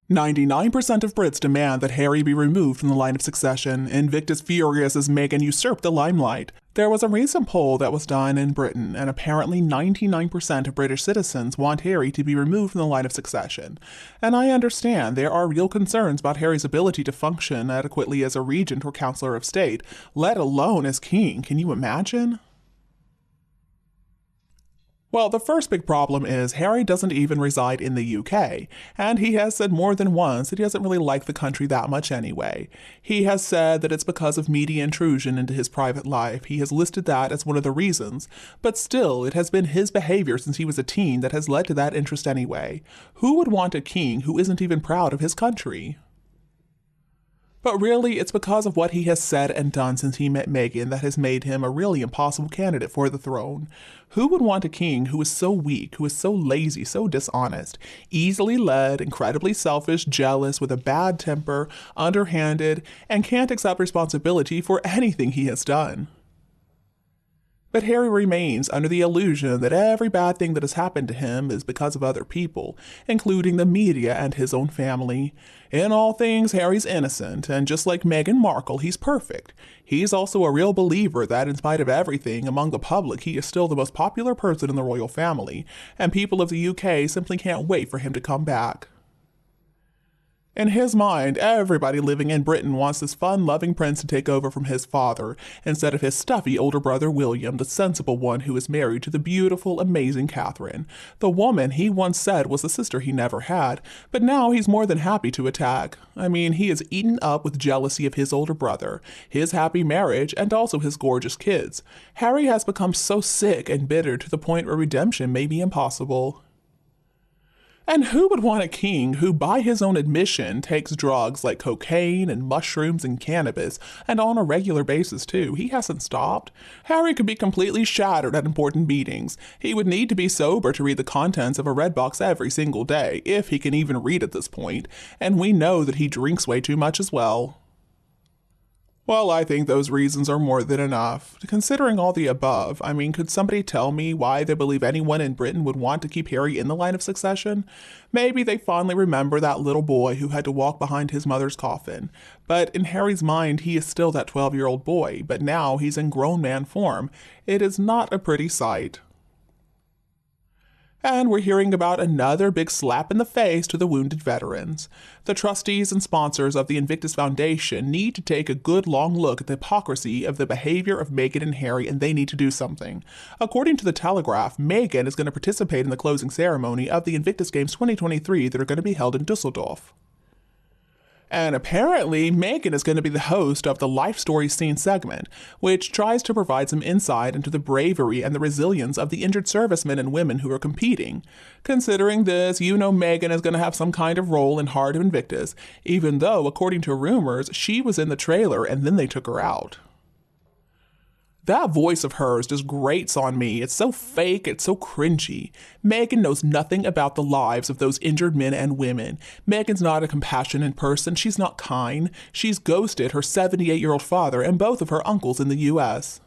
99% of Brits demand that Harry be removed from the line of succession. Invictus furious as Meghan usurped the limelight. There was a recent poll that was done in Britain, and apparently 99% of British citizens want Harry to be removed from the line of succession. And I understand there are real concerns about Harry's ability to function adequately as a regent or counselor of state, let alone as king. Can you imagine? Well, the first big problem is Harry doesn't even reside in the UK, and he has said more than once that he doesn't really like the country that much anyway. He has said that it's because of media intrusion into his private life. He has listed that as one of the reasons, but still, it has been his behavior since he was a teen that has led to that interest anyway. Who would want a king who isn't even proud of his country? But really, it's because of what he has said and done since he met Meghan that has made him a really impossible candidate for the throne. Who would want a king who is so weak, who is so lazy, so dishonest, easily led, incredibly selfish, jealous, with a bad temper, underhanded, and can't accept responsibility for anything he has done? But Harry remains under the illusion that every bad thing that has happened to him is because of other people, including the media and his own family. In all things, Harry's innocent, and just like Meghan Markle, he's perfect. He's also a real believer that, in spite of everything, among the public, he is still the most popular person in the royal family, and people of the UK simply can't wait for him to come back. In his mind, everybody living in Britain wants this fun-loving prince to take over from his father, instead of his stuffy older brother William, the sensible one who is married to the beautiful, amazing Catherine, the woman he once said was the sister he never had, but now he's more than happy to attack. I mean, he is eaten up with jealousy of his older brother, his happy marriage, and also his gorgeous kids. Harry has become so sick and bitter to the point where redemption may be impossible. And who would want a king who, by his own admission, takes drugs like cocaine and mushrooms and cannabis, and on a regular basis too? He hasn't stopped. Harry could be completely shattered at important meetings. He would need to be sober to read the contents of a red box every single day, if he can even read at this point, and we know that he drinks way too much as well. Well, I think those reasons are more than enough. Considering all the above, I mean, could somebody tell me why they believe anyone in Britain would want to keep Harry in the line of succession? Maybe they fondly remember that little boy who had to walk behind his mother's coffin. But in Harry's mind, he is still that 12-year-old boy, but now he's in grown man form. It is not a pretty sight. And we're hearing about another big slap in the face to the wounded veterans. The trustees and sponsors of the Invictus Foundation need to take a good long look at the hypocrisy of the behavior of Meghan and Harry, and they need to do something. According to the Telegraph, Meghan is going to participate in the closing ceremony of the Invictus Games 2023 that are going to be held in Dusseldorf. And apparently, Meghan is going to be the host of the Life Story Scene segment, which tries to provide some insight into the bravery and the resilience of the injured servicemen and women who are competing. Considering this, you know Meghan is going to have some kind of role in Heart of Invictus, even though, according to rumors, she was in the trailer and then they took her out. That voice of hers just grates on me. It's so fake, it's so cringy. Meghan knows nothing about the lives of those injured men and women. Meghan's not a compassionate person. She's not kind. She's ghosted her 78-year-old father and both of her uncles in the US.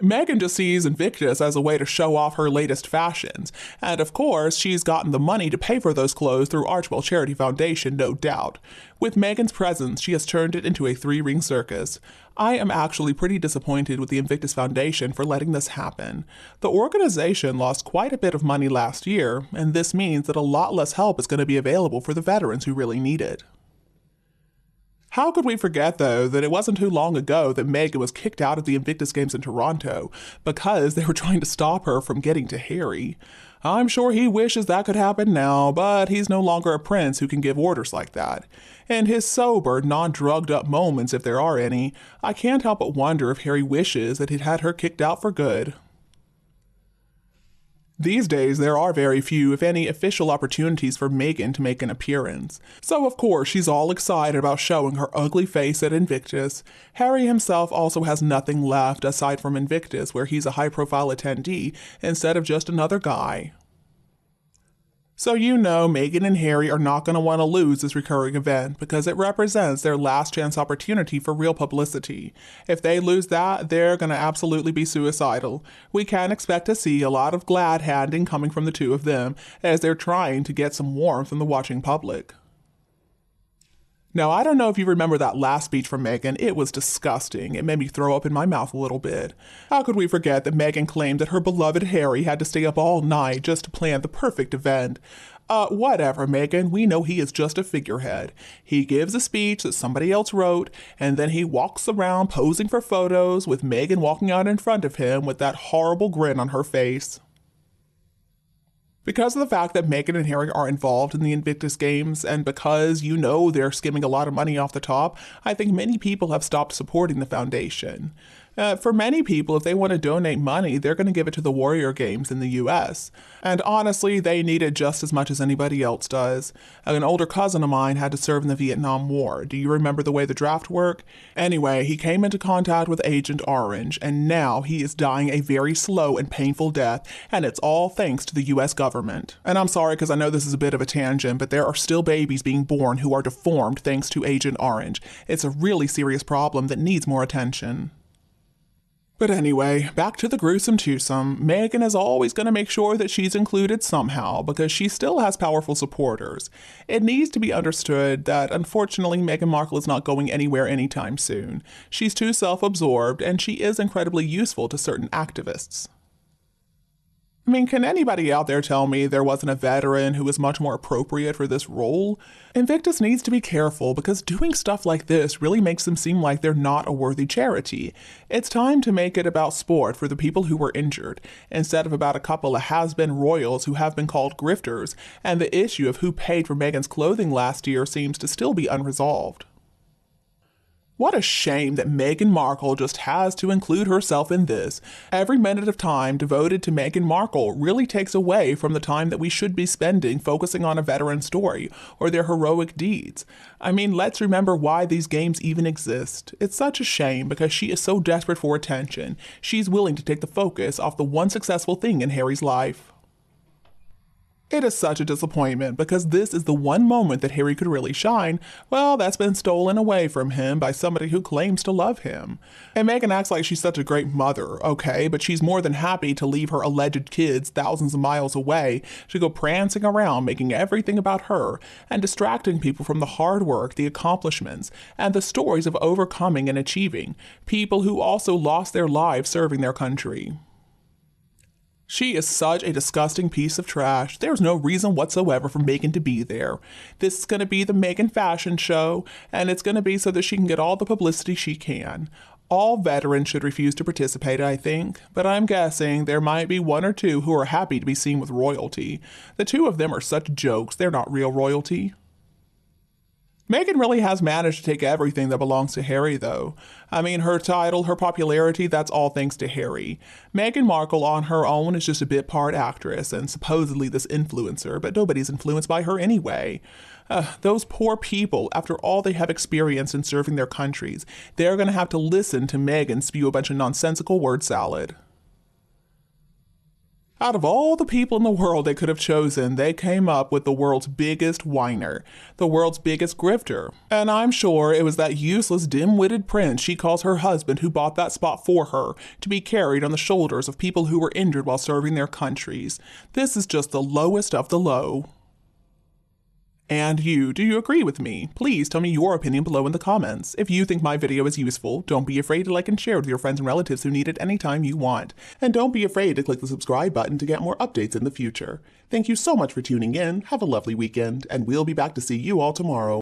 Meghan just sees Invictus as a way to show off her latest fashions, and of course, she's gotten the money to pay for those clothes through Archwell Charity Foundation, no doubt. With Meghan's presence, she has turned it into a three-ring circus. I am actually pretty disappointed with the Invictus Foundation for letting this happen. The organization lost quite a bit of money last year, and this means that a lot less help is going to be available for the veterans who really need it. How could we forget, though, that it wasn't too long ago that Meghan was kicked out of the Invictus Games in Toronto because they were trying to stop her from getting to Harry? I'm sure he wishes that could happen now, but he's no longer a prince who can give orders like that. In his sober, non-drugged-up moments, if there are any, I can't help but wonder if Harry wishes that he'd had her kicked out for good. These days, there are very few, if any, official opportunities for Meghan to make an appearance. So, of course, she's all excited about showing her ugly face at Invictus. Harry himself also has nothing left aside from Invictus, where he's a high-profile attendee instead of just another guy. So you know Meghan and Harry are not going to want to lose this recurring event because it represents their last chance opportunity for real publicity. If they lose that, they're going to absolutely be suicidal. We can expect to see a lot of glad handing coming from the two of them as they're trying to get some warmth from the watching public. Now, I don't know if you remember that last speech from Meghan. It was disgusting. It made me throw up in my mouth a little bit. How could we forget that Meghan claimed that her beloved Harry had to stay up all night just to plan the perfect event? Whatever, Meghan. We know he is just a figurehead. He gives a speech that somebody else wrote, and then he walks around posing for photos with Meghan walking out in front of him with that horrible grin on her face. Because of the fact that Meghan and Harry are involved in the Invictus games, and because you know they're skimming a lot of money off the top, I think many people have stopped supporting the foundation. For many people, if they want to donate money, they're going to give it to the Warrior Games in the US. And honestly, they need it just as much as anybody else does. An older cousin of mine had to serve in the Vietnam War. Do you remember the way the draft worked? Anyway, he came into contact with Agent Orange, and now he is dying a very slow and painful death, and it's all thanks to the US government. And I'm sorry because I know this is a bit of a tangent, but there are still babies being born who are deformed thanks to Agent Orange. It's a really serious problem that needs more attention. But anyway, back to the gruesome twosome. Meghan is always going to make sure that she's included somehow because she still has powerful supporters. It needs to be understood that unfortunately Meghan Markle is not going anywhere anytime soon. She's too self-absorbed and she is incredibly useful to certain activists. I mean, can anybody out there tell me there wasn't a veteran who was much more appropriate for this role? Invictus needs to be careful because doing stuff like this really makes them seem like they're not a worthy charity. It's time to make it about sport for the people who were injured, instead of about a couple of has-been royals who have been called grifters, and the issue of who paid for Meghan's clothing last year seems to still be unresolved. What a shame that Meghan Markle just has to include herself in this. Every minute of time devoted to Meghan Markle really takes away from the time that we should be spending focusing on a veteran story or their heroic deeds. I mean, let's remember why these games even exist. It's such a shame because she is so desperate for attention. She's willing to take the focus off the one successful thing in Harry's life. It is such a disappointment because this is the one moment that Harry could really shine. Well, that's been stolen away from him by somebody who claims to love him. And Meghan acts like she's such a great mother, okay, but she's more than happy to leave her alleged kids thousands of miles away to go prancing around making everything about her and distracting people from the hard work, the accomplishments, and the stories of overcoming and achieving, people who also lost their lives serving their country. She is such a disgusting piece of trash. There's no reason whatsoever for Meghan to be there. This is going to be the Meghan fashion show, and it's going to be so that she can get all the publicity she can. All veterans should refuse to participate, I think, but I'm guessing there might be one or two who are happy to be seen with royalty. The two of them are such jokes, they're not real royalty. Meghan really has managed to take everything that belongs to Harry, though. I mean, her title, her popularity, that's all thanks to Harry. Meghan Markle on her own is just a bit part actress and supposedly this influencer, but nobody's influenced by her anyway. Those poor people, after all they have experienced in serving their countries, they're going to have to listen to Meghan spew a bunch of nonsensical word salad. Out of all the people in the world they could have chosen, they came up with the world's biggest whiner, the world's biggest grifter. And I'm sure it was that useless, dim-witted prince she calls her husband who bought that spot for her, to be carried on the shoulders of people who were injured while serving their countries. This is just the lowest of the low. And you, do you agree with me? Please tell me your opinion below in the comments. If you think my video is useful, don't be afraid to like and share with your friends and relatives who need it anytime you want. And don't be afraid to click the subscribe button to get more updates in the future. Thank you so much for tuning in, have a lovely weekend, and we'll be back to see you all tomorrow.